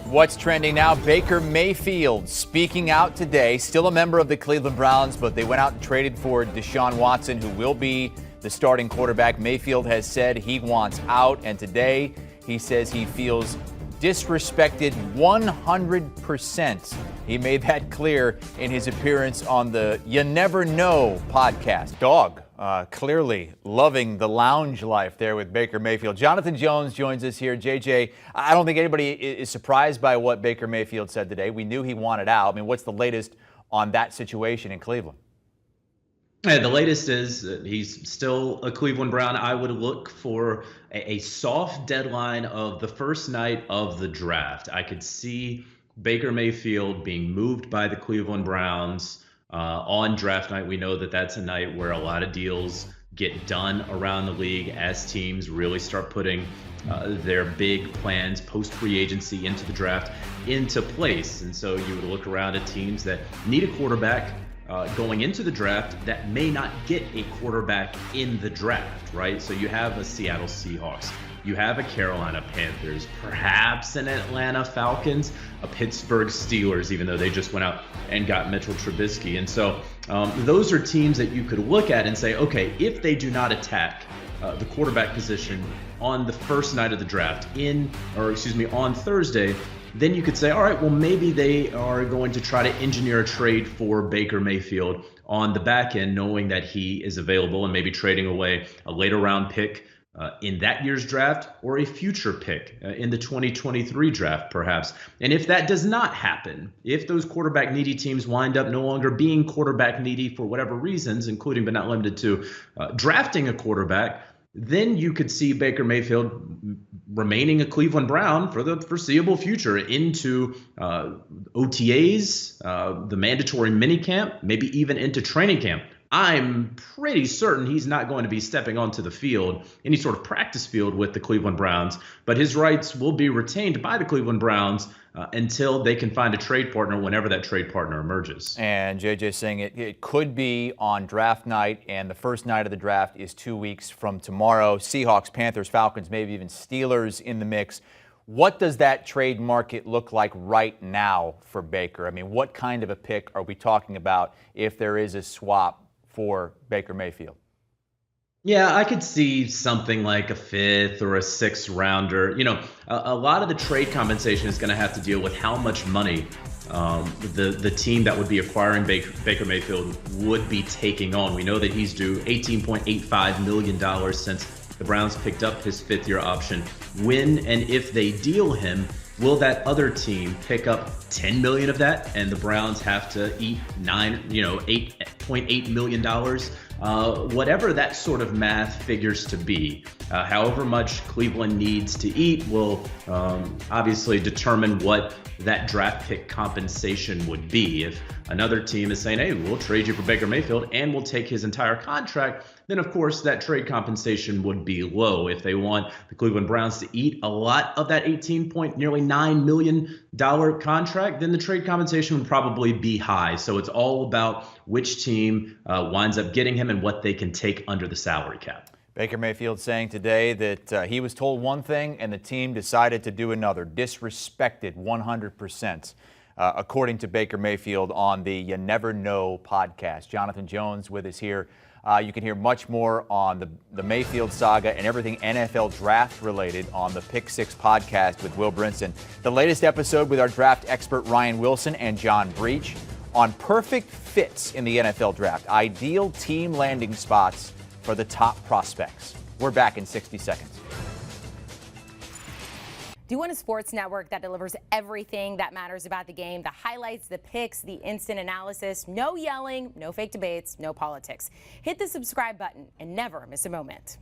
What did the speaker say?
What's trending now? Baker Mayfield speaking out today, still a member of the Cleveland Browns, but they went out and traded for Deshaun Watson, who will be the starting quarterback. Mayfield has said he wants out, and today he says he feels disrespected 100%. He made that clear in his appearance on the You Never Know podcast. Dog, clearly loving the lounge life there with Baker Mayfield. Jonathan Jones joins us here. JJ, I don't think anybody is surprised by what Baker Mayfield said today. We knew he wanted out. I mean, what's the latest on that situation in Cleveland? Yeah, the latest is he's still a Cleveland Brown. I would look for a soft deadline of the first night of the draft. I could see Baker Mayfield being moved by the Cleveland Browns on draft night. We know that that's a night where a lot of deals get done around the league as teams really start putting their big plans post-free agency into the draft into place. And so you would look around at teams that need a quarterback going into the draft that may not get a quarterback in the draft, right? So you have a Seattle Seahawks, you have a Carolina Panthers, perhaps an Atlanta Falcons, a Pittsburgh Steelers, even though they just went out and got Mitchell Trubisky. And so those are teams that you could look at and say, okay, if they do not attack the quarterback position on the first night of the draft on Thursday, then you could say, all right, well, maybe they are going to try to engineer a trade for Baker Mayfield on the back end, knowing that he is available and maybe trading away a later round pick in that year's draft or a future pick in the 2023 draft, perhaps. And if that does not happen, if those quarterback needy teams wind up no longer being quarterback needy for whatever reasons, including but not limited to drafting a quarterback, then you could see Baker Mayfield remaining a Cleveland Brown for the foreseeable future into OTAs, the mandatory minicamp, maybe even into training camp. I'm pretty certain he's not going to be stepping onto the field, any sort of practice field with the Cleveland Browns, but his rights will be retained by the Cleveland Browns until they can find a trade partner whenever that trade partner emerges. And JJ saying it could be on draft night, and the first night of the draft is 2 weeks from tomorrow. Seahawks, Panthers, Falcons, maybe even Steelers in the mix. What does that trade market look like right now for Baker? I mean, what kind of a pick are we talking about if there is a swap for Baker Mayfield? Yeah, I could see something like a 5th or a 6th rounder. You know, a lot of the trade compensation is going to have to deal with how much money the team that would be acquiring Baker Mayfield would be taking on. We know that he's due $18.85 million since the Browns picked up his 5th-year option. When and if they deal him, will that other team pick up $10 million of that, and the Browns have to eat $8.8 million? Whatever that sort of math figures to be, however much Cleveland needs to eat will obviously determine what that draft pick compensation would be. If another team is saying, hey, we'll trade you for Baker Mayfield and we'll take his entire contract, then of course that trade compensation would be low. If they want the Cleveland Browns to eat a lot of that nearly $9 million contract, then the trade compensation would probably be high. So it's all about which team winds up getting him and what they can take under the salary cap. Baker Mayfield saying today that he was told one thing and the team decided to do another. Disrespected 100%, according to Baker Mayfield on the You Never Know podcast. Jonathan Jones with us here. You can hear much more on the Mayfield saga and everything NFL draft related on the Pick 6 podcast with Will Brinson. The latest episode with our draft expert Ryan Wilson and John Breach on perfect fits in the NFL draft. Ideal team landing spots for the top prospects. We're back in 60 seconds. Do you want a sports network that delivers everything that matters about the game? The highlights, the picks, the instant analysis, no yelling, no fake debates, no politics. Hit the subscribe button and never miss a moment.